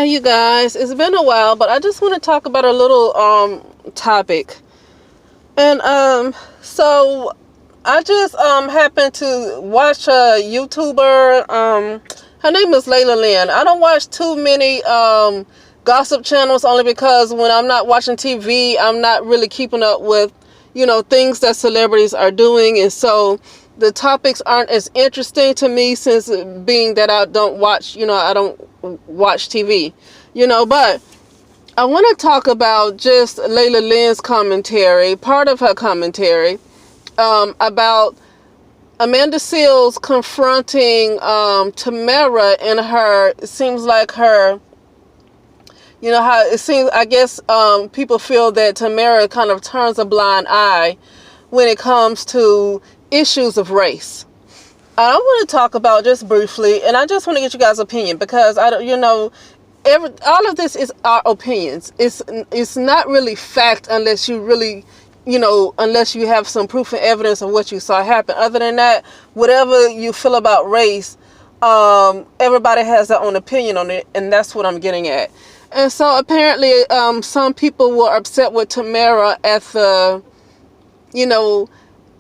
you guys. It's been a while, but I just want to talk about a little topic. And so I just happened to watch a YouTuber. Her name is Layla Lynn. I don't watch too many gossip channels only because when I'm not watching TV, I'm not really keeping up with, things that celebrities are doing, and so the topics aren't as interesting to me since being that I don't watch, I don't watch TV, but I want to talk about just Layla Lynn's commentary, part of her commentary, about Amanda Seales confronting Tamara and her, it seems like her, how it seems, I guess people feel that Tamara kind of turns a blind eye when it comes to issues of race. I want to talk about just briefly, and I just want to get you guys' opinion because I don't, all of this is our opinions. It's not really fact unless you really, unless you have some proof and evidence of what you saw happen. Other than that, whatever you feel about race, everybody has their own opinion on it, and that's what I'm getting at. And so apparently, some people were upset with Tamara at the,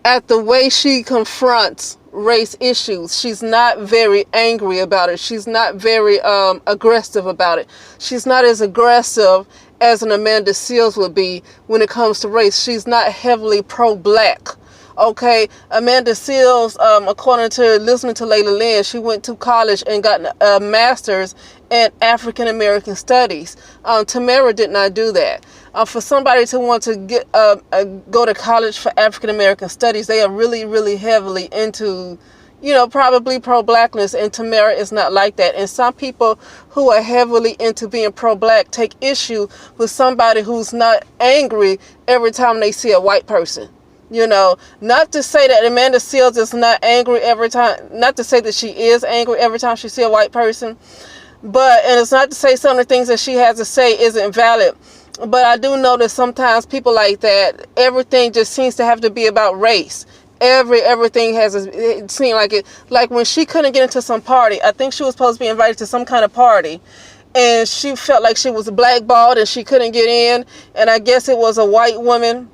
at the way she confronts race issues. She's not very angry about it. She's not very aggressive about it. She's not as aggressive as an Amanda Seales would be when it comes to race. She's not heavily pro-black. Okay, Amanda Seales, according to listening to Layla Lynn, she went to college and got a master's in African American Studies. Tamara did not do that. For somebody to want to get go to college for African American Studies, they are really, really heavily into, probably pro-blackness, and Tamara is not like that. And some people who are heavily into being pro-black take issue with somebody who's not angry every time they see a white person. Not to say that Amanda Seales is not angry every time, not to say that she is angry every time she see a white person, and it's not to say some of the things that she has to say isn't valid, but I do know that sometimes people like that, everything just seems to have to be about race. Everything it seemed like it, like when she couldn't get into some party, I think she was supposed to be invited to some kind of party, and she felt like she was blackballed and she couldn't get in, and I guess it was a white woman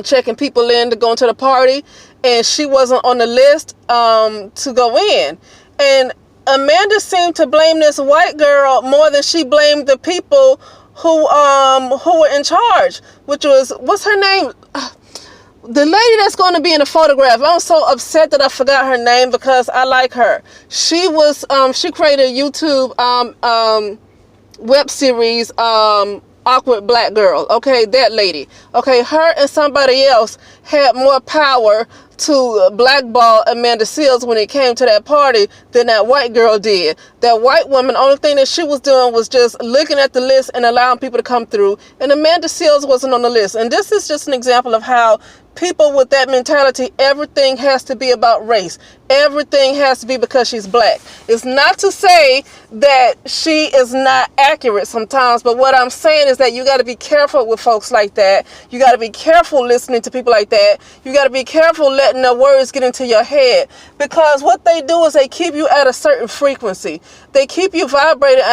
checking people in to go into the party, and she wasn't on the list to go in. And Amanda seemed to blame this white girl more than she blamed the people who were in charge, which was, what's her name? The lady that's going to be in the photograph. I'm so upset that I forgot her name because I like her. She was she created a YouTube web series, Awkward Black Girl. Okay, that lady. Okay, her and somebody else had more power to blackball Amanda Seales when it came to that party than that white girl did. That white woman, only thing that she was doing was just looking at the list and allowing people to come through, and Amanda Seales wasn't on the list. And this is just an example of how people with that mentality, everything has to be about race. Everything has to be because she's black. It's not to say that she is not accurate sometimes, but what I'm saying is that you got to be careful with folks like that. You got to be careful listening to people like that. You got to be careful letting their words get into your head, because what they do is they keep you at a certain frequency. They keep you vibrating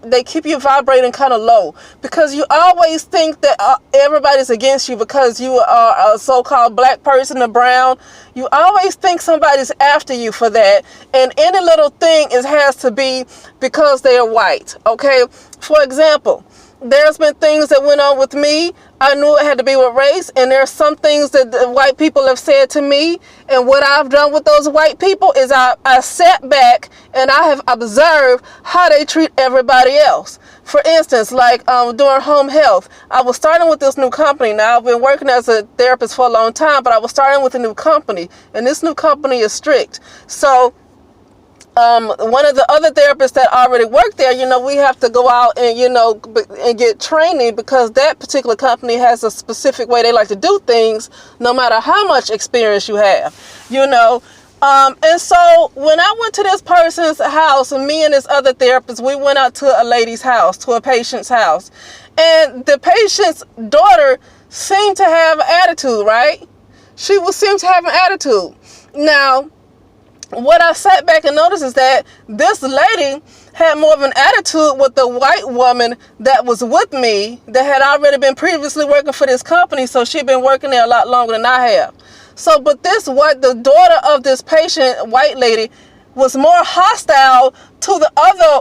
they keep you vibrating kind of low, because you always think that everybody's against you because you are a so-called black person or brown. You always think somebody's after you for that, and any little thing has to be because they are white. Okay, for example, there's been things that went on with me. I knew it had to be with race, and there's some things that the white people have said to me, and what I've done with those white people is I sat back and I have observed how they treat everybody else. For instance, like during home health, I was starting with this new company. Now, I've been working as a therapist for a long time, but I was starting with a new company, and this new company is strict. So one of the other therapists that already worked there, we have to go out and, and get training, because that particular company has a specific way they like to do things, no matter how much experience you have, and so when I went to this person's house, and me and this other therapist, we went out to a lady's house, to a patient's house, and the patient's daughter seemed to have an attitude, right? She seemed to have an attitude. Now, what I sat back and noticed is that this lady had more of an attitude with the white woman that was with me that had already been previously working for this company, so she'd been working there a lot longer than I have. So, but the daughter of this patient, white lady, was more hostile to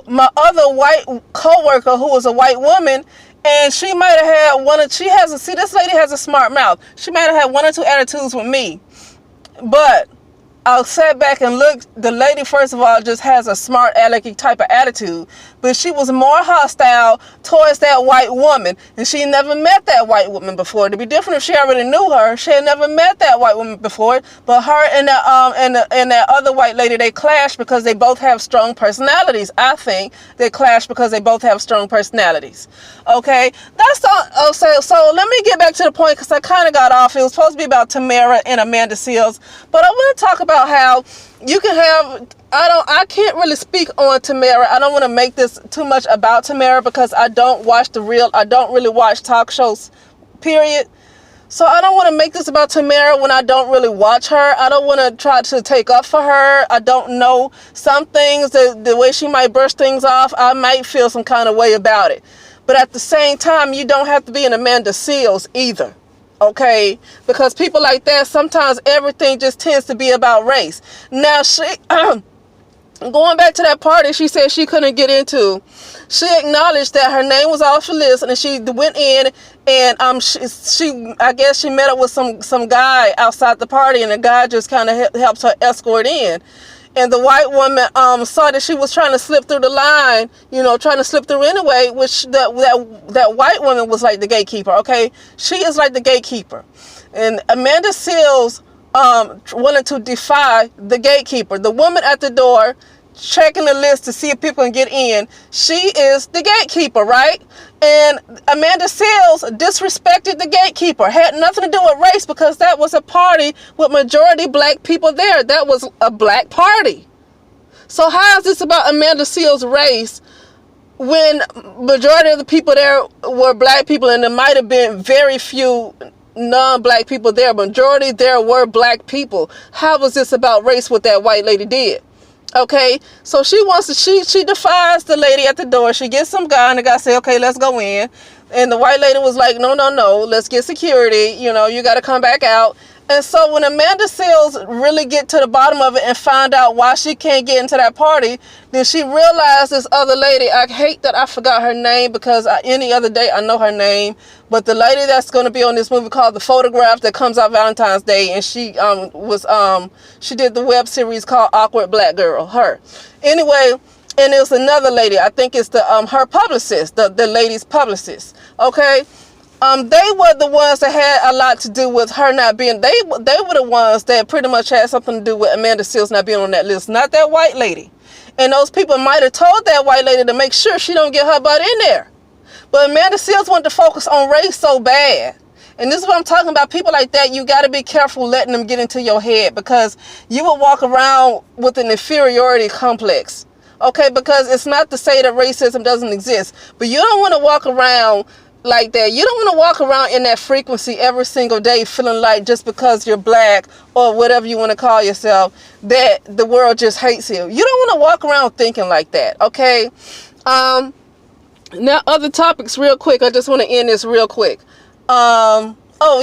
my other white coworker who was a white woman, and she might have had this lady has a smart mouth. She might have had one or two attitudes with me, but I'll sit back and look. The lady, first of all, just has a smart alecky type of attitude, but she was more hostile towards that white woman, and she never met that white woman before. It'd be different if she already knew her. She had never met that white woman before, but her and that other white lady, they clashed because they both have strong personalities. I think they clashed because they both have strong personalities. Okay, that's all. So let me get back to the point because I kind of got off. It was supposed to be about Tamara and Amanda Seales, but I want to talk about how you can have, I can't really speak on Tamara. I don't want to make this too much about Tamara because I don't really watch talk shows, period. So I don't want to make this about Tamara when I don't really watch her. I don't want to try to take up for her. I don't know some things, the way she might brush things off, I might feel some kind of way about it. But at the same time, you don't have to be an Amanda Seales either. Okay, because people like that, sometimes everything just tends to be about race. Now, she going back to that party she said she couldn't get into, she acknowledged that her name was off the list, and she went in and she I guess she met up with some guy outside the party, and the guy just kind of helps her escort in. And the white woman saw that she was trying to slip through the line, trying to slip through anyway, which that white woman was like the gatekeeper, okay? She is like the gatekeeper. And Amanda Seales wanted to defy the gatekeeper. The woman at the door checking the list to see if people can get in. She is the gatekeeper, right? And Amanda Seales disrespected the gatekeeper. Had nothing to do with race because that was a party with majority black people there. That was a black party. So how is this about Amanda Seales' race when majority of the people there were black people, and there might have been very few non-black people there. Majority there were black people. How was this about race, what that white lady did? Okay, so she defies the lady at the door. She gets some guy, and the guy say, okay, let's go in. And the white lady was like, no, let's get security. You got to come back out. And so when Amanda Seales really get to the bottom of it and find out why she can't get into that party, then she realized this other lady, I hate that I forgot her name because any other day I know her name, but the lady that's going to be on this movie called The Photograph that comes out Valentine's Day, and she she did the web series called Awkward Black Girl, her. Anyway, and there's another lady, I think it's her publicist, the lady's publicist, okay? They were the ones that had a lot to do with her not being, they were the ones that pretty much had something to do with Amanda Seales not being on that list, not that white lady. And those people might have told that white lady to make sure she don't get her butt in there. But Amanda Seales wanted to focus on race so bad. And this is what I'm talking about. People like that, you got to be careful letting them get into your head, because you will walk around with an inferiority complex. Okay, because it's not to say that racism doesn't exist, but you don't want to walk around like that. You don't want to walk around in that frequency every single day feeling like just because you're black or whatever you want to call yourself that the world just hates you. You don't want to walk around thinking like that, okay? Now other topics real quick. I just want to end this real quick. Oh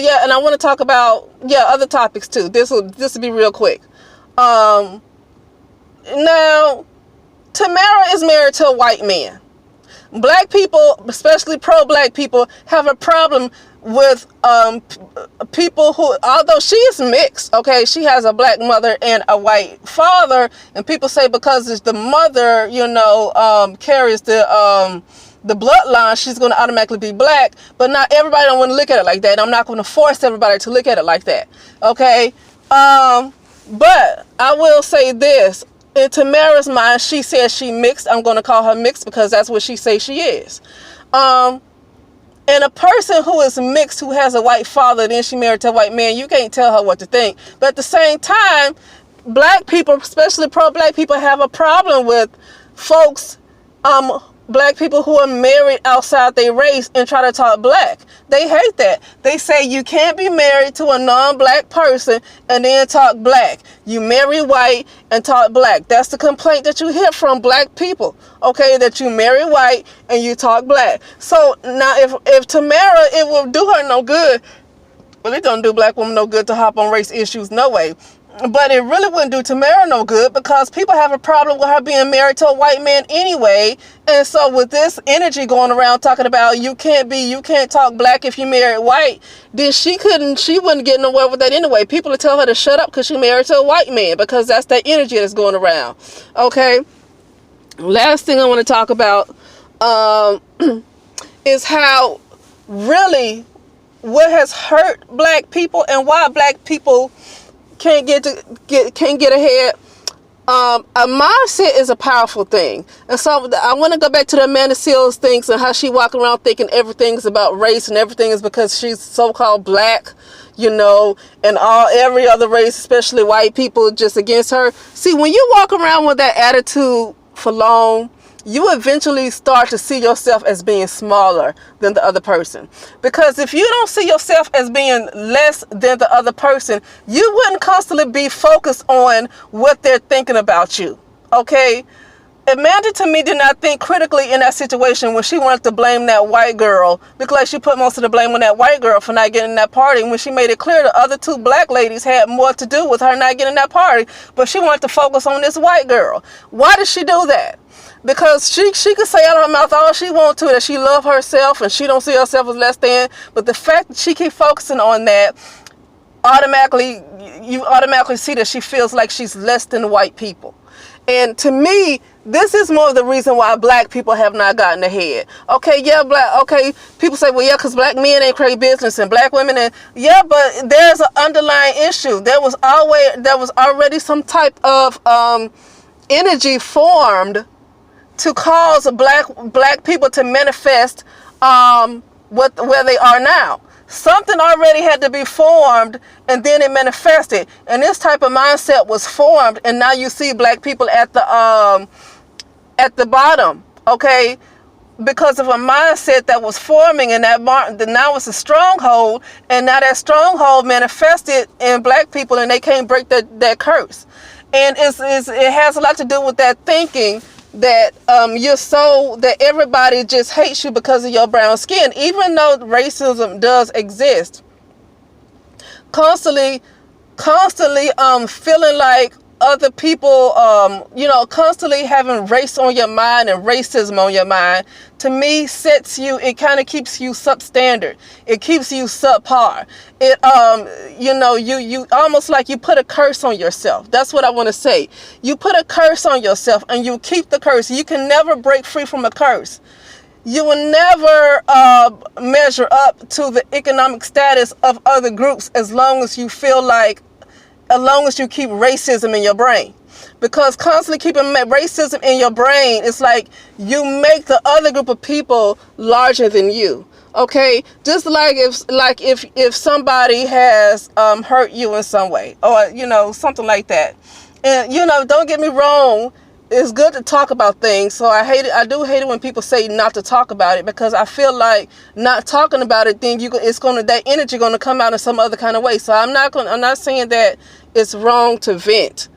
yeah, and I want to talk about other topics too. This will be real quick. Now Tamara is married to a white man. Black people, especially pro-black people, have a problem with people who, although she is mixed, okay, she has a black mother and a white father, and people say because it's the mother, carries the bloodline, she's going to automatically be black. But not everybody don't want to look at it like that. I'm not going to force everybody to look at it like that, okay? But I will say this. In Tamara's mind, she says she mixed. I'm going to call her mixed because that's what she says she is. And a person who is mixed, who has a white father, then she married to a white man, you can't tell her what to think. But at the same time, black people, especially pro-black people, have a problem with folks black people who are married outside their race and try to talk black. They hate that. They say you can't be married to a non-black person and then talk black. You marry white and talk black. That's the complaint that you hear from black people. Okay, that you marry white and you talk black. So now if Tamara, it will do her no good. Well, it don't do black women no good to hop on race issues, no way. But it really wouldn't do Tamara no good, because people have a problem with her being married to a white man anyway. And so with this energy going around talking about you can't talk black if you married white, then she wouldn't get nowhere with that anyway. People will tell her to shut up because she married to a white man, because that's that energy that's going around. Okay. Last thing I want to talk about is how really what has hurt black people and why black people can't get ahead. A mindset is a powerful thing, and so I want to go back to the Amanda Seales things and how she walking around thinking everything's about race and everything is because she's so-called black, and every other race, especially white people, just against her. See, when you walk around with that attitude for long, you eventually start to see yourself as being smaller than the other person. Because if you don't see yourself as being less than the other person, you wouldn't constantly be focused on what they're thinking about you. Okay? Amanda, to me, did not think critically in that situation when she wanted to blame that white girl, because she put most of the blame on that white girl for not getting in that party, when she made it clear the other two black ladies had more to do with her not getting in that party, but she wanted to focus on this white girl. Why did she do that? Because she could say out of her mouth all she wants to, that she love herself and she don't see herself as less than, but the fact that she keep focusing on that, you automatically see that she feels like she's less than white people. And to me, this is more of the reason why black people have not gotten ahead. Okay, people say, well, yeah, because black men ain't create business and black women, and yeah, but there's an underlying issue. There was already some type of energy formed to cause black people to manifest where they are now. Something already had to be formed, and then it manifested. And this type of mindset was formed, and now you see black people at the bottom. Okay, because of a mindset that was forming, and now it's a stronghold, and now that stronghold manifested in black people, and they can't break that curse. And it has a lot to do with that thinking that that everybody just hates you because of your brown skin, even though racism does exist. Constantly feeling like other people, constantly having race on your mind and racism on your mind, to me, it kind of keeps you substandard. It keeps you subpar. It, you almost like you put a curse on yourself. That's what I want to say. You put a curse on yourself and you keep the curse. You can never break free from a curse. You will never measure up to the economic status of other groups as long as you keep racism in your brain. Because constantly keeping racism in your brain, it's like you make the other group of people larger than you. Okay, just like if somebody has hurt you in some way, or something like that. And don't get me wrong, it's good to talk about things. So I do hate it when people say not to talk about it, because I feel like not talking about it, then that energy gonna come out in some other kind of way. So I'm not saying that it's wrong to vent,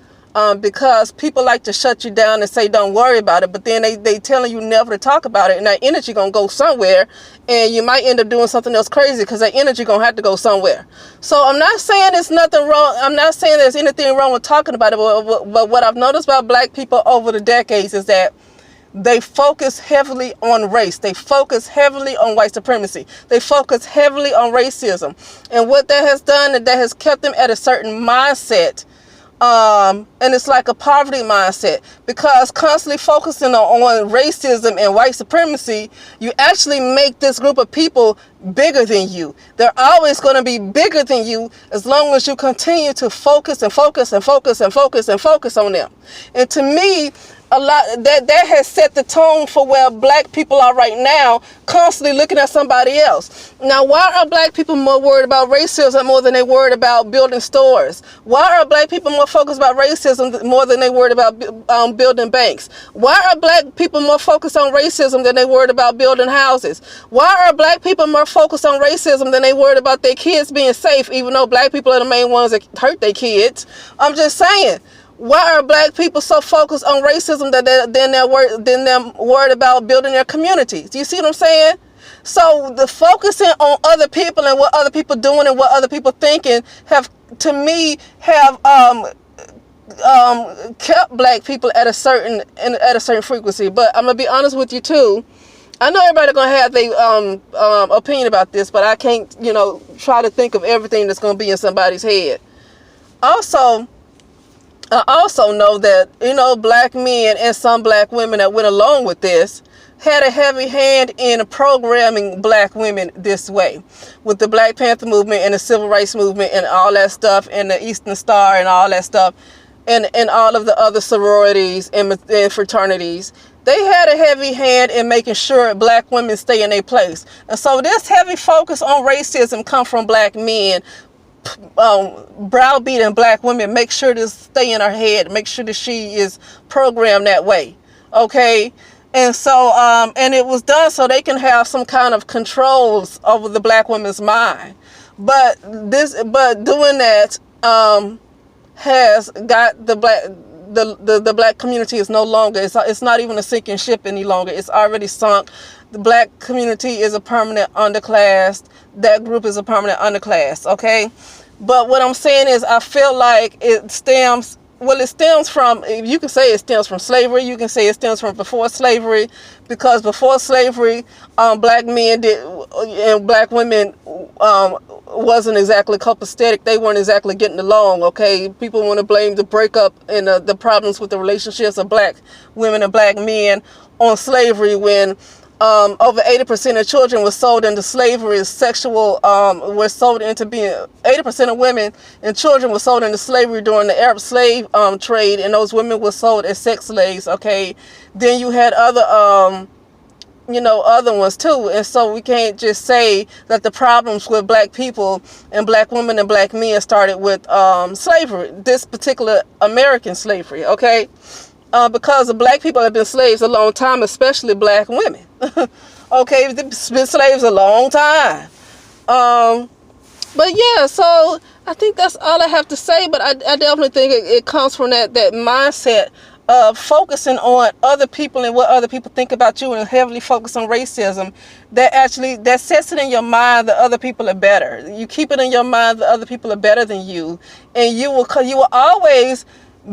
because people like to shut you down and say don't worry about it, but then they telling you never to talk about it, and that energy gonna go somewhere, and you might end up doing something else crazy because that energy gonna have to go somewhere. So I'm not saying there's nothing wrong. I'm not saying there's anything wrong with talking about it, but what I've noticed about black people over the decades is that they focus heavily on race. They focus heavily on white supremacy. They focus heavily on racism, and what that has done is that has kept them at a certain mindset. And it's like a poverty mindset, because constantly focusing on racism and white supremacy, you actually make this group of people bigger than you. They're always going to be bigger than you as long as you continue to focus and focus and focus and focus and focus on them. And to me, a lot that has set the tone for where black people are right now, constantly looking at somebody else. Now, why are black people more worried about racism more than they worried about building stores? Why are black people more focused about racism more than they worried about building banks? Why are black people more focused on racism than they worried about building houses? Why are black people more focused on racism than they worried about their kids being safe, even though black people are the main ones that hurt their kids? I'm just saying. Why are black people so focused on racism that they're worried about building their communities? You see what I'm saying? So the focusing on other people and what other people doing and what other people thinking have, to me, kept black people at a certain frequency. But I'm gonna be honest with you too. I know everybody gonna have their opinion about this, but I can't, try to think of everything that's gonna be in somebody's head. I also know that, black men and some black women that went along with this had a heavy hand in programming black women this way, with the Black Panther movement and the Civil Rights movement and all that stuff, and the Eastern Star and all that stuff, and all of the other sororities and fraternities. They had a heavy hand in making sure black women stay in their place. And so this heavy focus on racism comes from black men browbeating black women, make sure to stay in her head, make sure that she is programmed that way. Okay? And so, and it was done so they can have some kind of controls over the black woman's mind. But doing that has got the black community is no longer, it's not even a sinking ship any longer. It's already sunk. The black community is a permanent underclass. That group is a permanent underclass, okay? But what I'm saying is, I feel like it stems from, you can say it stems from slavery, you can say it stems from before slavery, because before slavery, black men and black women wasn't exactly copacetic. They weren't exactly getting along, okay? People want to blame the breakup and the problems with the relationships of black women and black men on slavery, when over 80% of children were sold into slavery, were sold into being, 80% of women and children were sold into slavery during the Arab slave trade, and those women were sold as sex slaves, okay? Then you had other ones too, and so we can't just say that the problems with black people and black women and black men started with slavery, this particular American slavery, okay? Because the black people have been slaves a long time, especially black women. Okay, they've been slaves a long time. But yeah, so I think that's all I have to say. But I definitely think it comes from that mindset of focusing on other people and what other people think about you, and heavily focus on racism. That sets it in your mind that other people are better. You keep it in your mind that other people are better than you, and you will always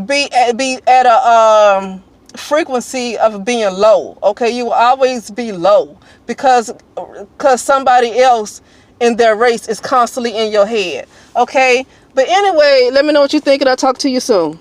be at a frequency of being low. Okay, you will always be low because somebody else in their race is constantly in your head. Okay, but anyway, let me know what you think, and I'll talk to you soon.